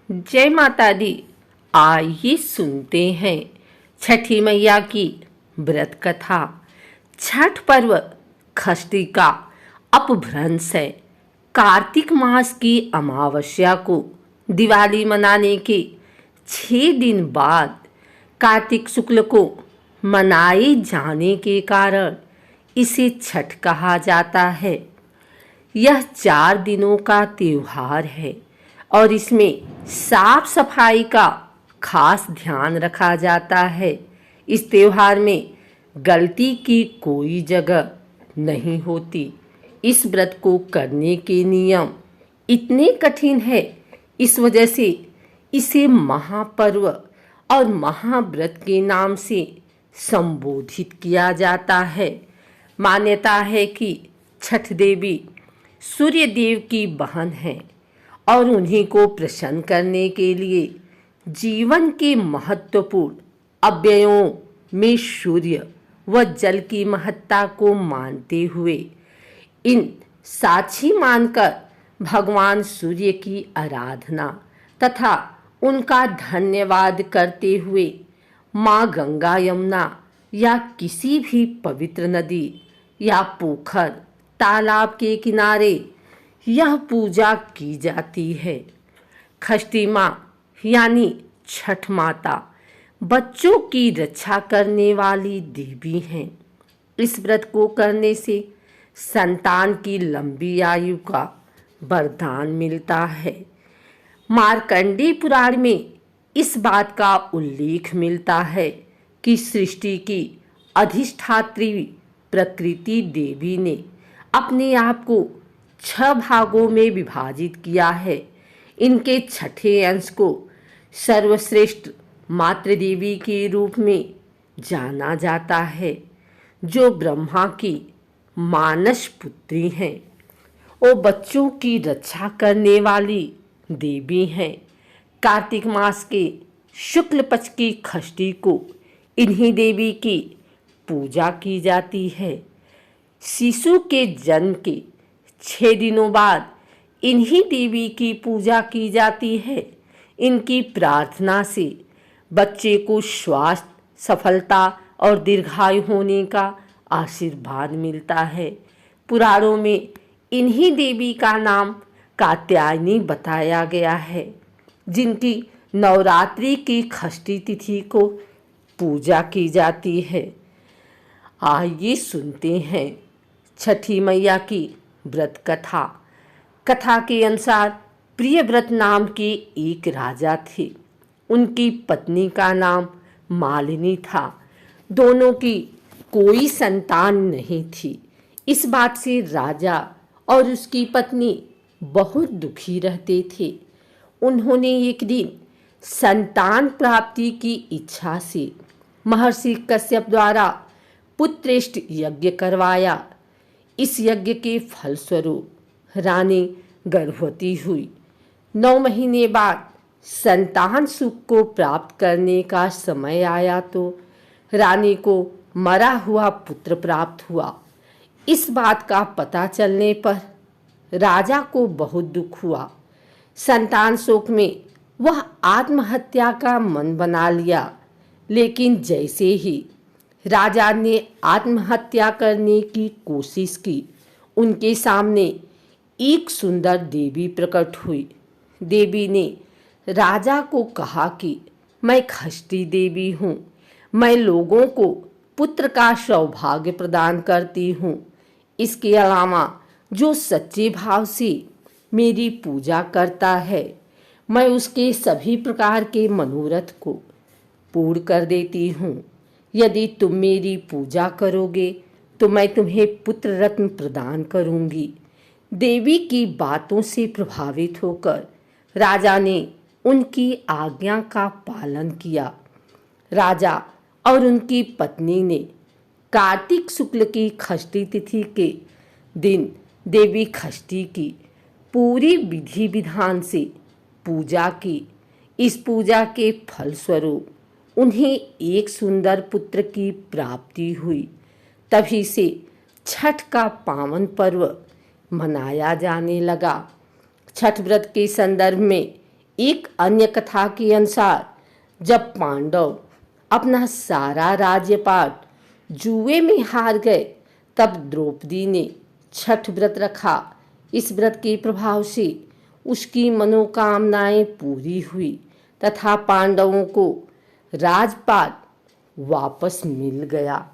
जय माता दी। आइए सुनते हैं छठी मैया की व्रत कथा। छठ पर्व षष्ठी का अपभ्रंश है। कार्तिक मास की अमावस्या को दिवाली मनाने के 6 दिन बाद कार्तिक शुक्ल को मनाए जाने के कारण इसे छठ कहा जाता है। यह 4 दिनों का त्योहार है और इसमें साफ सफाई का खास ध्यान रखा जाता है। इस त्योहार में गलती की कोई जगह नहीं होती। इस व्रत को करने के नियम इतने कठिन है, इस वजह से इसे महापर्व और महाव्रत के नाम से संबोधित किया जाता है। मान्यता है कि छठ देवी सूर्य देव की बहन है और उन्हीं को प्रसन्न करने के लिए जीवन के महत्वपूर्ण अवयवों में सूर्य व जल की महत्ता को मानते हुए इन साक्षी मानकर भगवान सूर्य की आराधना तथा उनका धन्यवाद करते हुए माँ गंगा यमुना या किसी भी पवित्र नदी या पोखर तालाब के किनारे यह पूजा की जाती है। षष्ठी माँ यानी छठ माता बच्चों की रक्षा करने वाली देवी हैं। इस व्रत को करने से संतान की लंबी आयु का वरदान मिलता है। मार्कंडेय पुराण में इस बात का उल्लेख मिलता है कि सृष्टि की अधिष्ठात्री प्रकृति देवी ने अपने आप को 6 भागों में विभाजित किया है। इनके छठे अंश को सर्वश्रेष्ठ मातृदेवी के रूप में जाना जाता है, जो ब्रह्मा की मानस पुत्री हैं। वो बच्चों की रक्षा करने वाली देवी हैं। कार्तिक मास के शुक्ल पक्ष की षष्ठी को इन्हीं देवी की पूजा की जाती है। शिशु के जन्म के 6 दिनों बाद इन्हीं देवी की पूजा की जाती है। इनकी प्रार्थना से बच्चे को स्वास्थ्य, सफलता और दीर्घायु होने का आशीर्वाद मिलता है। पुराणों में इन्हीं देवी का नाम कात्यायनी बताया गया है, जिनकी नवरात्रि की षष्ठी तिथि को पूजा की जाती है। आइए सुनते हैं छठी मैया की व्रत कथा। कथा के अनुसार प्रियव्रत नाम के एक राजा थे। उनकी पत्नी का नाम मालिनी था। दोनों की कोई संतान नहीं थी। इस बात से राजा और उसकी पत्नी बहुत दुखी रहते थे। उन्होंने एक दिन संतान प्राप्ति की इच्छा से महर्षि कश्यप द्वारा पुत्रेष्ट यज्ञ करवाया। इस यज्ञ के फलस्वरूप रानी गर्भवती हुई। 9 महीने बाद संतान सुख को प्राप्त करने का समय आया तो रानी को मरा हुआ पुत्र प्राप्त हुआ। इस बात का पता चलने पर राजा को बहुत दुख हुआ। संतान शोक में वह आत्महत्या का मन बना लिया, लेकिन जैसे ही राजा ने आत्महत्या करने की कोशिश की, उनके सामने एक सुंदर देवी प्रकट हुई। देवी ने राजा को कहा कि मैं षष्ठी देवी हूँ। मैं लोगों को पुत्र का सौभाग्य प्रदान करती हूँ। इसके अलावा जो सच्चे भाव से मेरी पूजा करता है, मैं उसके सभी प्रकार के मनोरथ को पूर्ण कर देती हूँ। यदि तुम मेरी पूजा करोगे तो मैं तुम्हें पुत्र रत्न प्रदान करूँगी। देवी की बातों से प्रभावित होकर राजा ने उनकी आज्ञा का पालन किया। राजा और उनकी पत्नी ने कार्तिक शुक्ल की षष्ठी तिथि के दिन देवी षष्ठी की पूरी विधि विधान से पूजा की। इस पूजा के फलस्वरूप उन्हें एक सुंदर पुत्र की प्राप्ति हुई। तभी से छठ का पावन पर्व मनाया जाने लगा। छठ व्रत के संदर्भ में एक अन्य कथा के अनुसार जब पांडव अपना सारा राज्यपाट जुए में हार गए, तब द्रौपदी ने छठ व्रत रखा। इस व्रत के प्रभाव से उसकी मनोकामनाएं पूरी हुई तथा पांडवों को राजपाट वापस मिल गया।